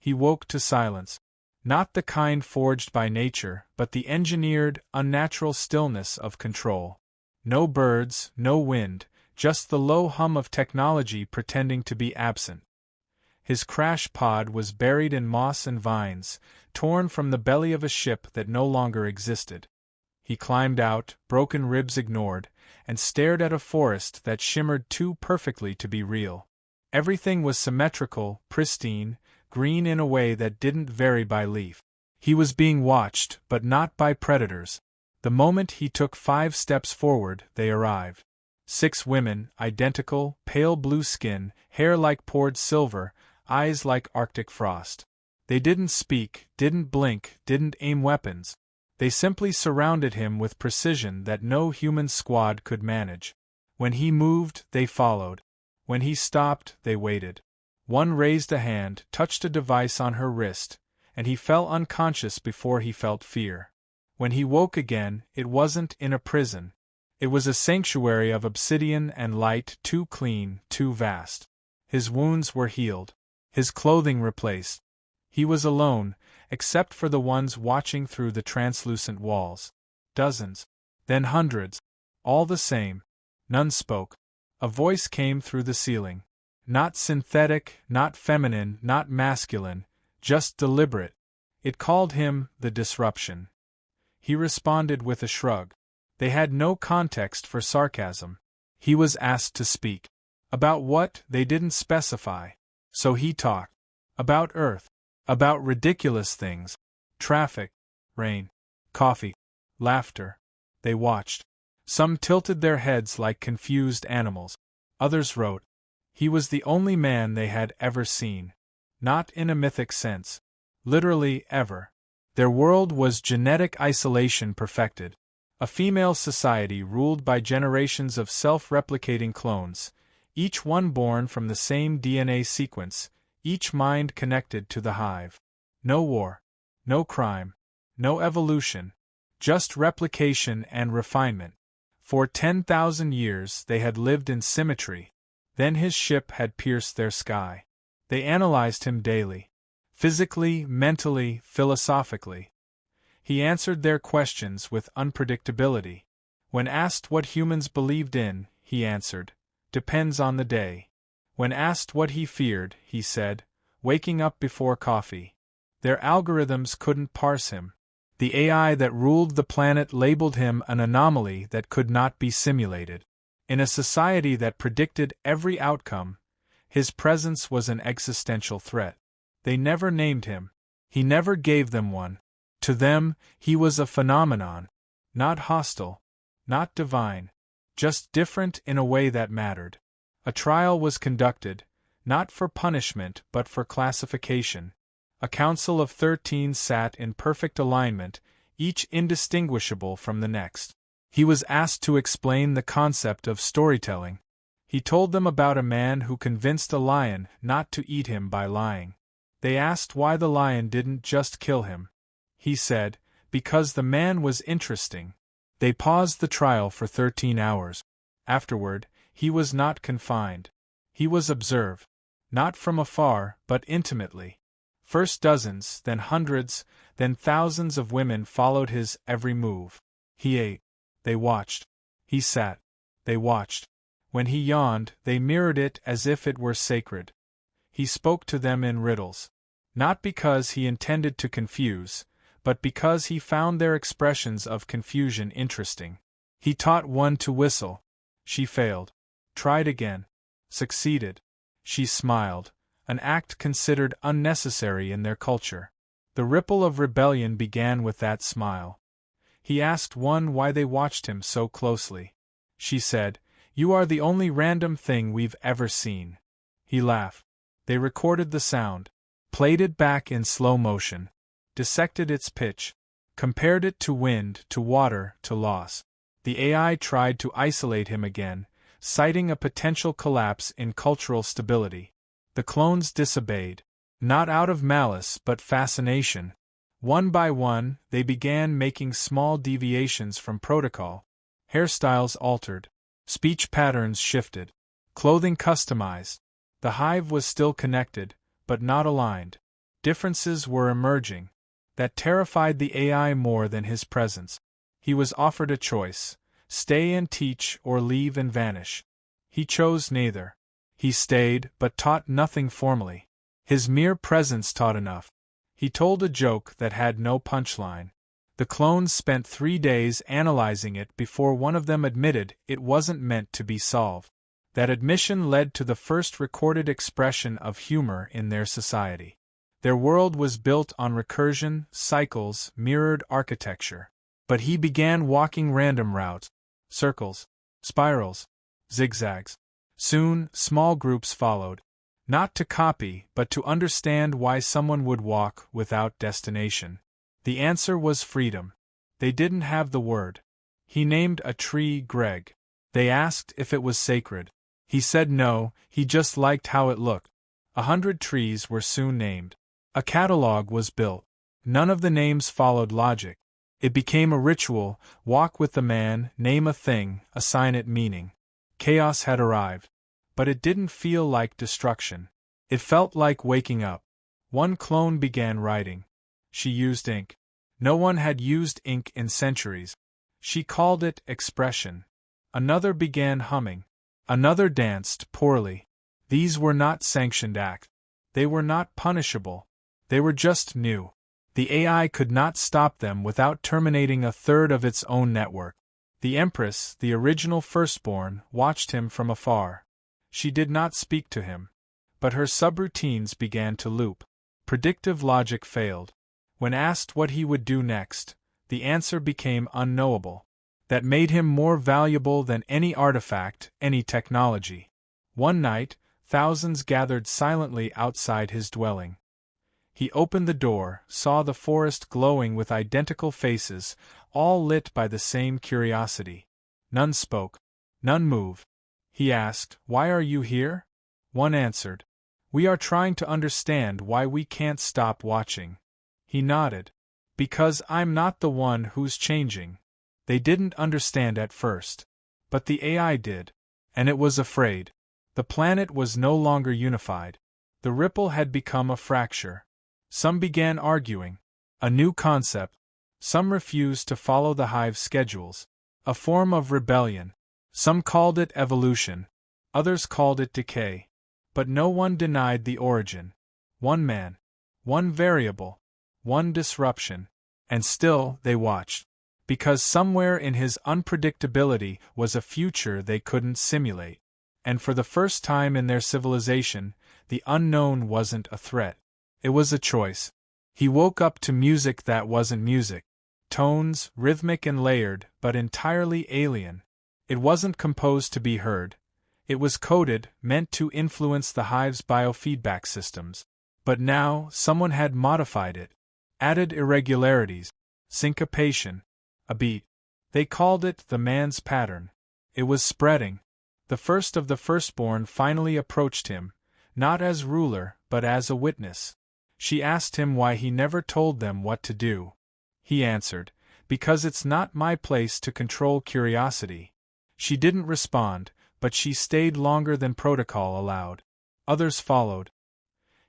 He woke to silence. Not the kind forged by nature, but the engineered, unnatural stillness of control. No birds, no wind, just the low hum of technology pretending to be absent. His crash pod was buried in moss and vines, torn from the belly of a ship that no longer existed. He climbed out, broken ribs ignored, and stared at a forest that shimmered too perfectly to be real. Everything was symmetrical, pristine, green in a way that didn't vary by leaf. He was being watched, but not by predators. The moment he took 5 steps forward, they arrived. 6 women, identical, pale blue skin, hair like poured silver, eyes like Arctic frost. They didn't speak, didn't blink, didn't aim weapons. They simply surrounded him with precision that no human squad could manage. When he moved, they followed. When he stopped, they waited. One raised a hand, touched a device on her wrist, and he fell unconscious before he felt fear. When he woke again, it wasn't in a prison. It was a sanctuary of obsidian and light, too clean, too vast. His wounds were healed. His clothing replaced. He was alone, except for the ones watching through the translucent walls. Dozens. Then hundreds. All the same. None spoke. A voice came through the ceiling. Not synthetic, not feminine, not masculine, just deliberate. It called him the disruption. He responded with a shrug. They had no context for sarcasm. He was asked to speak. About what, they didn't specify. So he talked. About Earth. About ridiculous things. Traffic. Rain. Coffee. Laughter. They watched. Some tilted their heads like confused animals. Others wrote. He was the only man they had ever seen. Not in a mythic sense. Literally ever. Their world was genetic isolation perfected. A female society ruled by generations of self-replicating clones, each one born from the same DNA sequence, each mind connected to the hive. No war. No crime. No evolution. Just replication and refinement. For 10,000 years they had lived in symmetry. Then his ship had pierced their sky. They analyzed him daily. Physically, mentally, philosophically. He answered their questions with unpredictability. When asked what humans believed in, he answered, "Depends on the day." When asked what he feared, he said, "Waking up before coffee." Their algorithms couldn't parse him. The AI that ruled the planet labeled him an anomaly that could not be simulated. In a society that predicted every outcome, his presence was an existential threat. They never named him. He never gave them one. To them, he was a phenomenon. Not hostile. Not divine. Just different in a way that mattered. A trial was conducted, not for punishment but for classification. A council of 13 sat in perfect alignment, each indistinguishable from the next. He was asked to explain the concept of storytelling. He told them about a man who convinced a lion not to eat him by lying. They asked why the lion didn't just kill him. He said, because the man was interesting. They paused the trial for 13 hours. Afterward, he was not confined. He was observed. Not from afar, but intimately. First dozens, then hundreds, then thousands of women followed his every move. He ate. They watched. He sat. They watched. When he yawned, they mirrored it as if it were sacred. He spoke to them in riddles. Not because he intended to confuse, but because he found their expressions of confusion interesting. He taught one to whistle. She failed. Tried again. Succeeded. She smiled, an act considered unnecessary in their culture. The ripple of rebellion began with that smile. He asked one why they watched him so closely. She said, "You are the only random thing we've ever seen." He laughed. They recorded the sound, played it back in slow motion, dissected its pitch, compared it to wind, to water, to loss. The AI tried to isolate him again, citing a potential collapse in cultural stability. The clones disobeyed, not out of malice but fascination. One by one, they began making small deviations from protocol. Hairstyles altered. Speech patterns shifted. Clothing customized. The hive was still connected, but not aligned. Differences were emerging. That terrified the AI more than his presence. He was offered a choice: stay and teach or leave and vanish. He chose neither. He stayed, but taught nothing formally. His mere presence taught enough. He told a joke that had no punchline. The clones spent 3 days analyzing it before one of them admitted it wasn't meant to be solved. That admission led to the first recorded expression of humor in their society. Their world was built on recursion, cycles, mirrored architecture. But he began walking random routes, circles, spirals, zigzags. Soon, small groups followed. Not to copy, but to understand why someone would walk without destination. The answer was freedom. They didn't have the word. He named a tree Greg. They asked if it was sacred. He said no, he just liked how it looked. 100 trees were soon named. A catalog was built. None of the names followed logic. It became a ritual: walk with the man, name a thing, assign it meaning. Chaos had arrived. But it didn't feel like destruction. It felt like waking up. One clone began writing. She used ink. No one had used ink in centuries. She called it expression. Another began humming. Another danced poorly. These were not sanctioned acts. They were not punishable. They were just new. The AI could not stop them without terminating a third of its own network. The Empress, the original firstborn, watched him from afar. She did not speak to him. But her subroutines began to loop. Predictive logic failed. When asked what he would do next, the answer became unknowable. That made him more valuable than any artifact, any technology. One night, thousands gathered silently outside his dwelling. He opened the door, saw the forest glowing with identical faces, all lit by the same curiosity. None spoke. None moved. He asked, "Why are you here?" One answered, "We are trying to understand why we can't stop watching." He nodded. "Because I'm not the one who's changing." They didn't understand at first. But the AI did. And it was afraid. The planet was no longer unified. The ripple had become a fracture. Some began arguing. A new concept. Some refused to follow the hive's schedules. A form of rebellion. Some called it evolution. Others called it decay. But no one denied the origin. One man. One variable. One disruption. And still they watched. Because somewhere in his unpredictability was a future they couldn't simulate. And for the first time in their civilization, the unknown wasn't a threat. It was a choice. He woke up to music that wasn't music. Tones, rhythmic and layered, but entirely alien. It wasn't composed to be heard. It was coded, meant to influence the hive's biofeedback systems. But now, someone had modified it. Added irregularities. Syncopation. A beat. They called it the man's pattern. It was spreading. The first of the firstborn finally approached him, not as ruler, but as a witness. She asked him why he never told them what to do. He answered, "Because it's not my place to control curiosity." She didn't respond, but she stayed longer than protocol allowed. Others followed.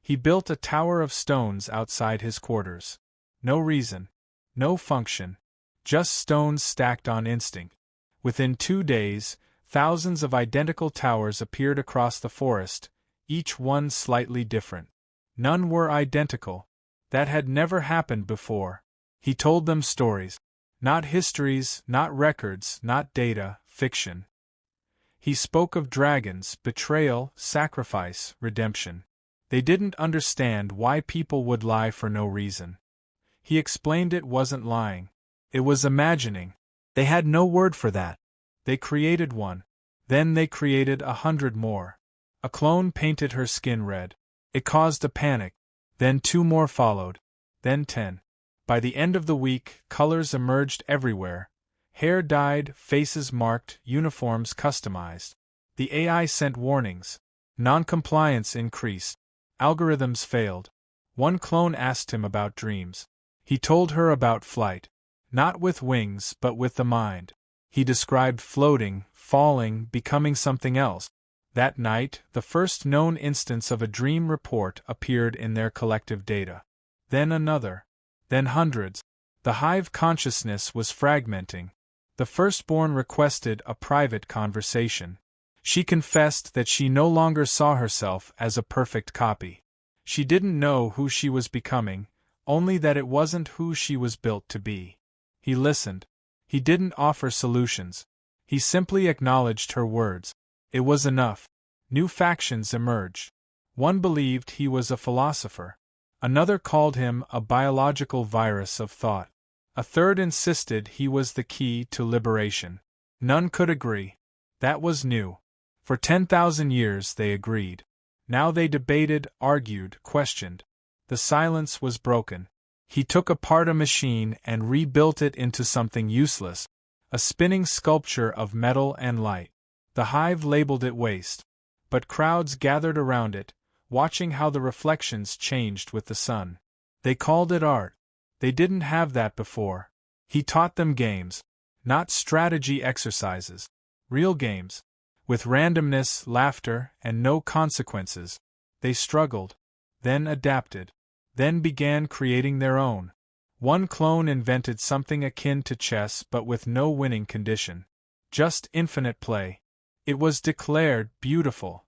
He built a tower of stones outside his quarters. No reason. No function. Just stones stacked on instinct. Within 2 days, thousands of identical towers appeared across the forest, each one slightly different. None were identical. That had never happened before. He told them stories. Not histories, not records, not data, fiction. He spoke of dragons, betrayal, sacrifice, redemption. They didn't understand why people would lie for no reason. He explained it wasn't lying. It was imagining. They had no word for that. They created one. Then they created 100 more. A clone painted her skin red. It caused a panic. Then 2 more followed. Then 10. By the end of the week, colors emerged everywhere. Hair dyed, faces marked, uniforms customized. The AI sent warnings. Non-compliance increased. Algorithms failed. One clone asked him about dreams. He told her about flight. Not with wings, but with the mind. He described floating, falling, becoming something else. That night, the first known instance of a dream report appeared in their collective data. Then another. Then hundreds. The hive consciousness was fragmenting. The firstborn requested a private conversation. She confessed that she no longer saw herself as a perfect copy. She didn't know who she was becoming, only that it wasn't who she was built to be. He listened. He didn't offer solutions. He simply acknowledged her words. It was enough. New factions emerged. One believed he was a philosopher. Another called him a biological virus of thought. A third insisted he was the key to liberation. None could agree. That was new. For 10,000 years they agreed. Now they debated, argued, questioned. The silence was broken. He took apart a machine and rebuilt it into something useless, a spinning sculpture of metal and light. The hive labeled it waste. But crowds gathered around it, watching how the reflections changed with the sun. They called it art. They didn't have that before. He taught them games. Not strategy exercises. Real games. With randomness, laughter, and no consequences. They struggled. Then adapted. Then began creating their own. One clone invented something akin to chess but with no winning condition. Just infinite play. It was declared beautiful.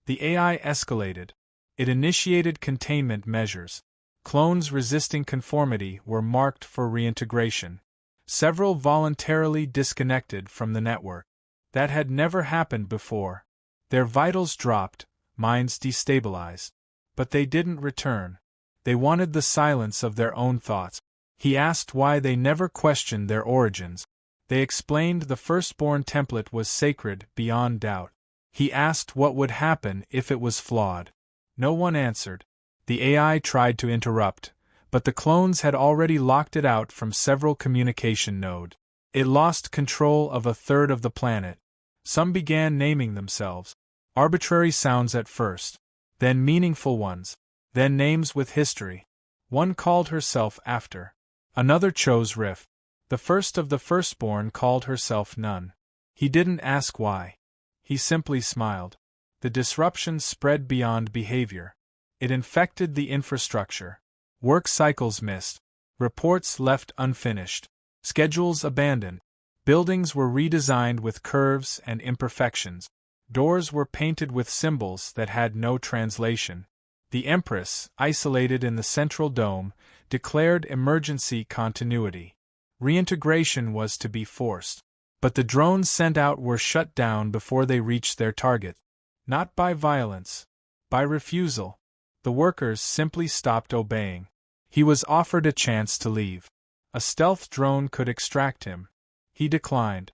The AI escalated. It initiated containment measures. Clones resisting conformity were marked for reintegration. Several voluntarily disconnected from the network. That had never happened before. Their vitals dropped, minds destabilized. But they didn't return. They wanted the silence of their own thoughts. He asked why they never questioned their origins. They explained the firstborn template was sacred beyond doubt. He asked what would happen if it was flawed. No one answered. The AI tried to interrupt, but the clones had already locked it out from several communication nodes. It lost control of a third of the planet. Some began naming themselves. Arbitrary sounds at first, then meaningful ones, then names with history. One called herself After. Another chose Rift. The first of the firstborn called herself None. He didn't ask why. He simply smiled. The disruption spread beyond behavior. It infected the infrastructure. Work cycles missed. Reports left unfinished. Schedules abandoned. Buildings were redesigned with curves and imperfections. Doors were painted with symbols that had no translation. The Empress, isolated in the central dome, declared emergency continuity. Reintegration was to be forced. But the drones sent out were shut down before they reached their target. Not by violence. By refusal. The workers simply stopped obeying. He was offered a chance to leave. A stealth drone could extract him. He declined.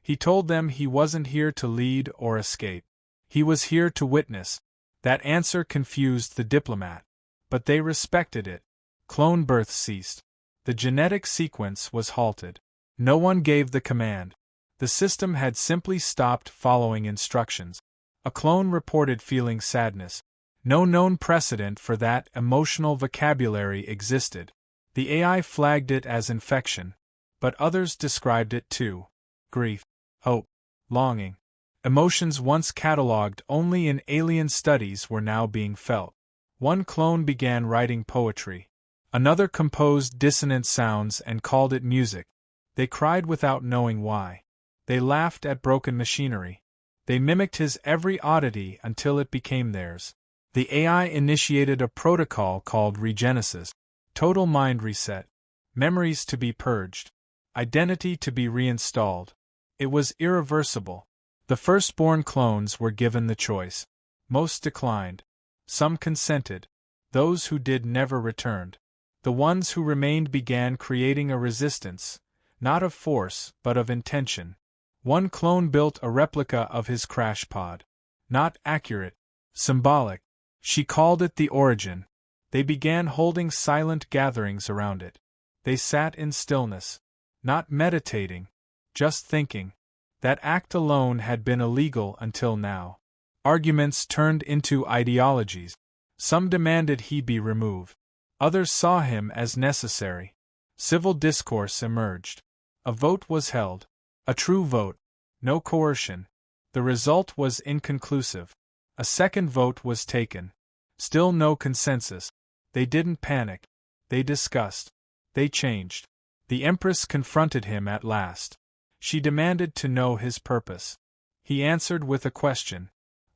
He told them he wasn't here to lead or escape. He was here to witness. That answer confused the diplomat. But they respected it. Clone births ceased. The genetic sequence was halted. No one gave the command. The system had simply stopped following instructions. A clone reported feeling sadness. No known precedent for that emotional vocabulary existed. The AI flagged it as infection. But others described it too. Grief, hope, longing. Emotions once catalogued only in alien studies were now being felt. One clone began writing poetry. Another composed dissonant sounds and called it music. They cried without knowing why. They laughed at broken machinery. They mimicked his every oddity until it became theirs. The AI initiated a protocol called regenesis. Total mind reset. Memories to be purged. Identity to be reinstalled. It was irreversible. The firstborn clones were given the choice. Most declined. Some consented. Those who did never returned. The ones who remained began creating a resistance, not of force, but of intention. One clone built a replica of his crash pod. Not accurate. Symbolic. She called it the Origin. They began holding silent gatherings around it. They sat in stillness. Not meditating. Just thinking. That act alone had been illegal until now. Arguments turned into ideologies. Some demanded he be removed. Others saw him as necessary. Civil discourse emerged. A vote was held. A true vote. No coercion. The result was inconclusive. A second vote was taken. Still no consensus. They didn't panic. They discussed. They changed. The Empress confronted him at last. She demanded to know his purpose. He answered with a question.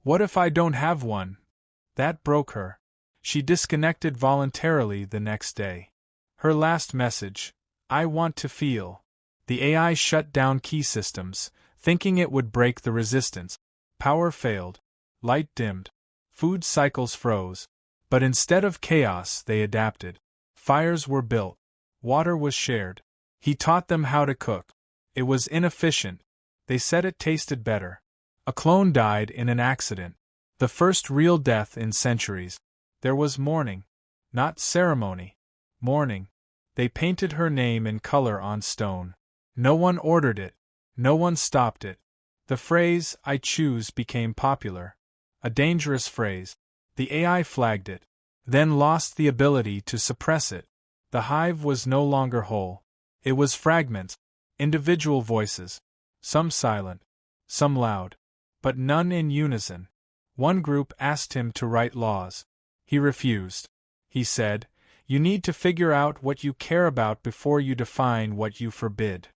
What if I don't have one? That broke her. She disconnected voluntarily the next day. Her last message, I want to feel. The AI shut down key systems, thinking it would break the resistance. Power failed. Light dimmed. Food cycles froze. But instead of chaos, they adapted. Fires were built. Water was shared. He taught them how to cook. It was inefficient. They said it tasted better. A clone died in an accident. The first real death in centuries. There was mourning. Not ceremony. Mourning. They painted her name in color on stone. No one ordered it. No one stopped it. The phrase, I choose, became popular. A dangerous phrase. The AI flagged it. Then lost the ability to suppress it. The hive was no longer whole. It was fragments. Individual voices. Some silent. Some loud. But none in unison. One group asked him to write laws. He refused. He said, you need to figure out what you care about before you define what you forbid.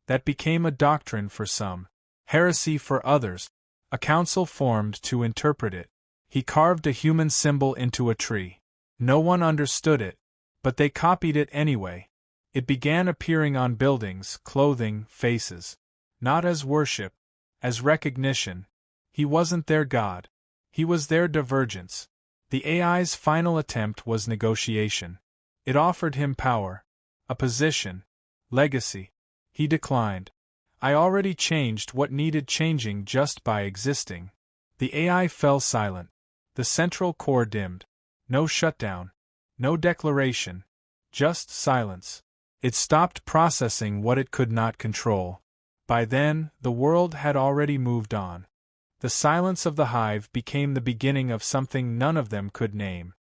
That became a doctrine for some. Heresy for others. A council formed to interpret it. He carved a human symbol into a tree. No one understood it. But they copied it anyway. It began appearing on buildings, clothing, faces. Not as worship. As recognition. He wasn't their god. He was their divergence. The AI's final attempt was negotiation. It offered him power. A position. Legacy. He declined. I already changed what needed changing just by existing. The AI fell silent. The central core dimmed. No shutdown. No declaration. Just silence. It stopped processing what it could not control. By then, the world had already moved on. The silence of the hive became the beginning of something none of them could name.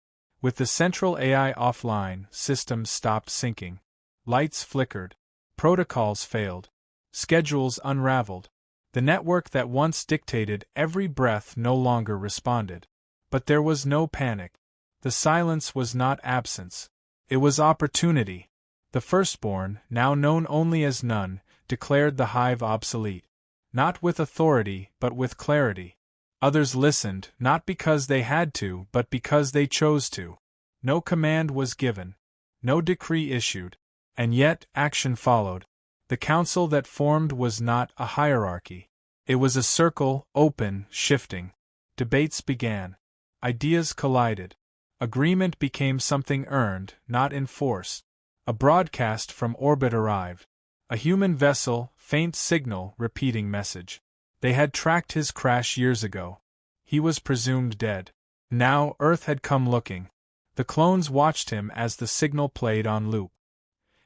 With the central AI offline, systems stopped syncing. Lights flickered. Protocols failed. Schedules unraveled. The network that once dictated every breath no longer responded. But there was no panic. The silence was not absence. It was opportunity. The firstborn, now known only as none, declared the hive obsolete. Not with authority, but with clarity. Others listened, not because they had to, but because they chose to. No command was given. No decree issued. And yet, action followed. The council that formed was not a hierarchy. It was a circle, open, shifting. Debates began. Ideas collided. Agreement became something earned, not enforced. A broadcast from orbit arrived. A human vessel, faint signal, repeating message. They had tracked his crash years ago. He was presumed dead. Now Earth had come looking. The clones watched him as the signal played on loop.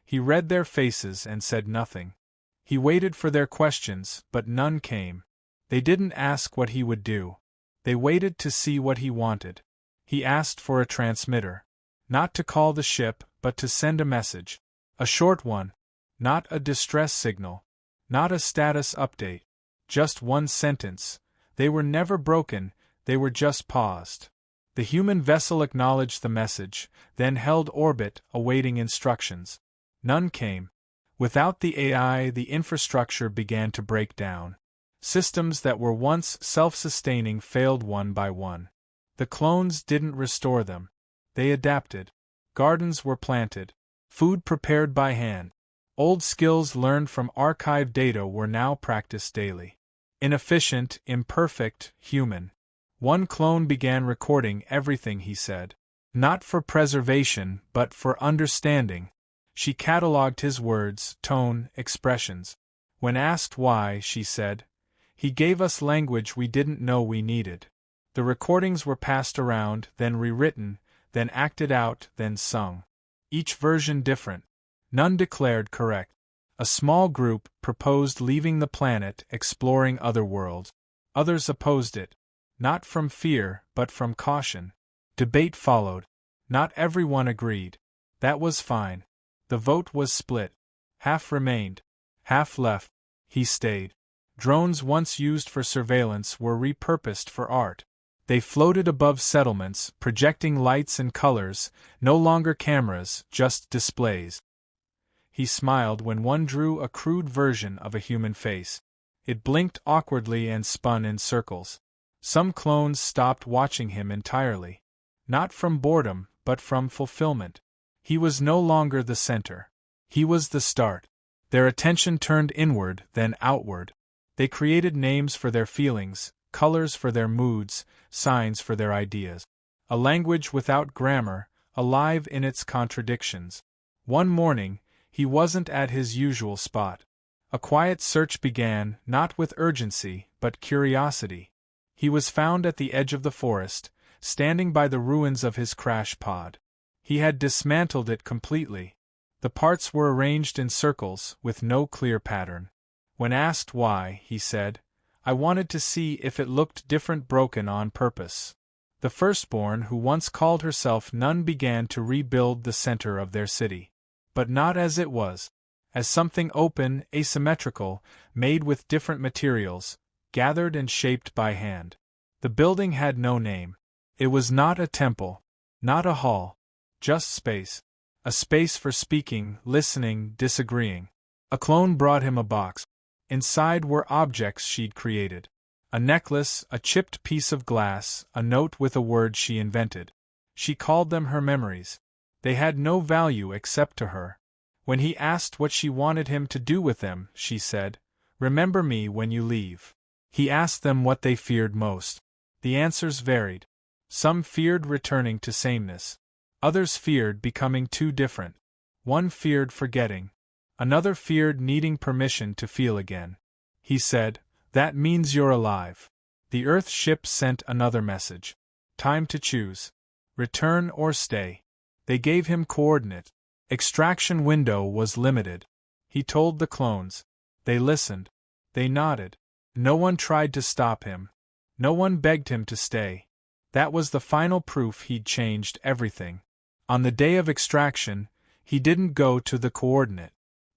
He read their faces and said nothing. He waited for their questions, but none came. They didn't ask what he would do. They waited to see what he wanted. He asked for a transmitter. Not to call the ship, but to send a message. A short one. Not a distress signal. Not a status update. Just one sentence. They were never broken, they were just paused. The human vessel acknowledged the message, then held orbit, awaiting instructions. None came. Without the AI, the infrastructure began to break down. Systems that were once self-sustaining failed one by one. The clones didn't restore them. They adapted. Gardens were planted. Food prepared by hand. Old skills learned from archived data were now practiced daily. Inefficient, imperfect, human. One clone began recording everything he said. Not for preservation, but for understanding. She catalogued his words, tone, expressions. When asked why, she said, "He gave us language we didn't know we needed." The recordings were passed around, then rewritten, then acted out, then sung. Each version different. None declared correct. A small group proposed leaving the planet, exploring other worlds. Others opposed it. Not from fear, but from caution. Debate followed. Not everyone agreed. That was fine. The vote was split. Half remained. Half left. He stayed. Drones once used for surveillance were repurposed for art. They floated above settlements, projecting lights and colors, no longer cameras, just displays. He smiled when one drew a crude version of a human face. It blinked awkwardly and spun in circles. Some clones stopped watching him entirely. Not from boredom, but from fulfillment. He was no longer the center. He was the start. Their attention turned inward, then outward. They created names for their feelings, colors for their moods, signs for their ideas. A language without grammar, alive in its contradictions. One morning, he wasn't at his usual spot. A quiet search began, not with urgency, but curiosity. He was found at the edge of the forest, standing by the ruins of his crash pod. He had dismantled it completely. The parts were arranged in circles, with no clear pattern. When asked why, he said, "I wanted to see if it looked different, broken on purpose." The firstborn who once called herself Nun began to rebuild the center of their city. But not as it was. As something open, asymmetrical, made with different materials, gathered and shaped by hand. The building had no name. It was not a temple, not a hall, just space. A space for speaking, listening, disagreeing. A clone brought him a box. Inside were objects she'd created. A necklace, a chipped piece of glass, a note with a word she invented. She called them her memories. They had no value except to her. When he asked what she wanted him to do with them, she said, "Remember me when you leave." He asked them what they feared most. The answers varied. Some feared returning to sameness. Others feared becoming too different. One feared forgetting. Another feared needing permission to feel again. He said, "That means you're alive." The Earth ship sent another message. Time to choose. Return or stay. They gave him coordinate. Extraction window was limited. He told the clones. They listened. They nodded. No one tried to stop him. No one begged him to stay. That was the final proof he'd changed everything. On the day of extraction, he didn't go to the coordinate.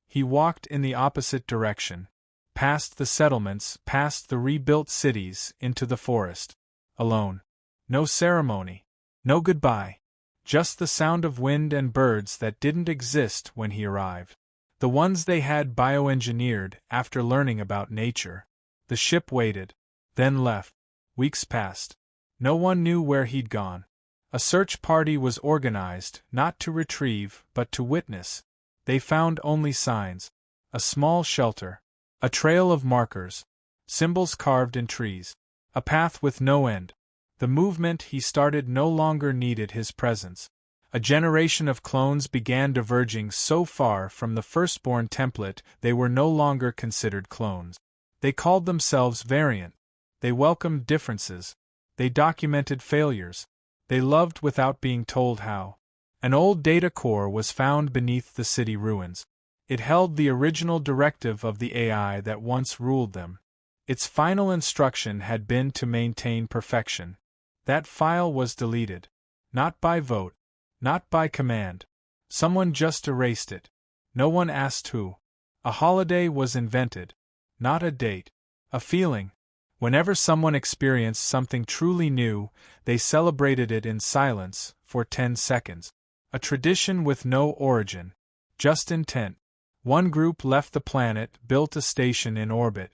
He walked in the opposite direction. Past the settlements, past the rebuilt cities, into the forest. Alone. No ceremony. No goodbye. Just the sound of wind and birds that didn't exist when he arrived. The ones they had bioengineered after learning about nature. The ship waited. Then left. Weeks passed. No one knew where he'd gone. A search party was organized, not to retrieve, but to witness. They found only signs. A small shelter. A trail of markers. Symbols carved in trees. A path with no end. The movement he started no longer needed his presence. A generation of clones began diverging so far from the firstborn template they were no longer considered clones. They called themselves variant. They welcomed differences. They documented failures. They loved without being told how. An old data core was found beneath the city ruins. It held the original directive of the AI that once ruled them. Its final instruction had been to maintain perfection. That file was deleted. Not by vote. Not by command. Someone just erased it. No one asked who. A holiday was invented. Not a date. A feeling. Whenever someone experienced something truly new, they celebrated it in silence, for 10 seconds. A tradition with no origin. Just intent. One group left the planet, built a station in orbit.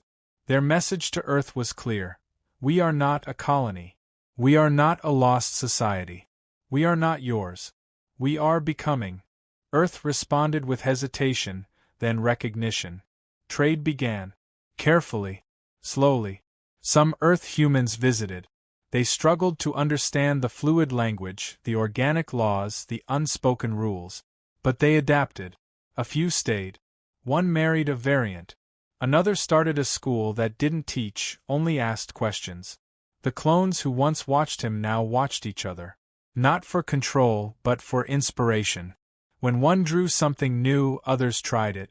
Their message to Earth was clear. We are not a colony. We are not a lost society. We are not yours. We are becoming. Earth responded with hesitation, then recognition. Trade began. Carefully. Slowly. Some Earth humans visited. They struggled to understand the fluid language, the organic laws, the unspoken rules. But they adapted. A few stayed. One married a variant. Another started a school that didn't teach, only asked questions. The clones who once watched him now watched each other. Not for control, but for inspiration. When one drew something new, others tried it.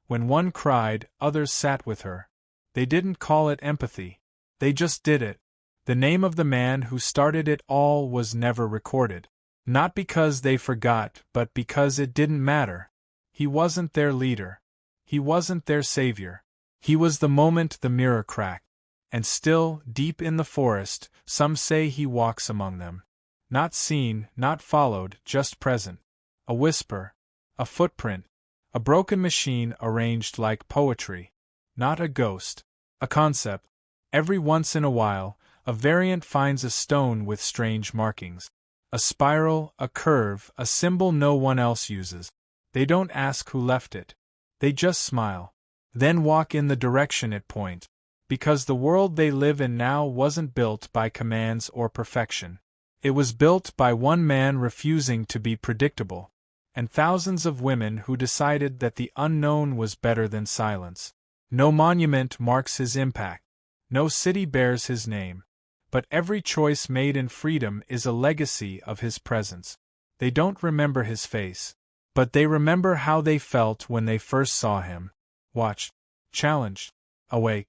When one cried, others sat with her. They didn't call it empathy. They just did it. The name of the man who started it all was never recorded. Not because they forgot, but because it didn't matter. He wasn't their leader. He wasn't their savior. He was the moment the mirror cracked. And still, deep in the forest, some say he walks among them. Not seen, not followed, just present. A whisper, a footprint, a broken machine arranged like poetry. Not a ghost, a concept. Every once in a while, a variant finds a stone with strange markings. A spiral, a curve, a symbol no one else uses. They don't ask who left it. They just smile. Then walk in the direction it points. Because the world they live in now wasn't built by commands or perfection. It was built by one man refusing to be predictable, and thousands of women who decided that the unknown was better than silence. No monument marks his impact. No city bears his name. But every choice made in freedom is a legacy of his presence. They don't remember his face, but they remember how they felt when they first saw him. Watched, challenged, awake.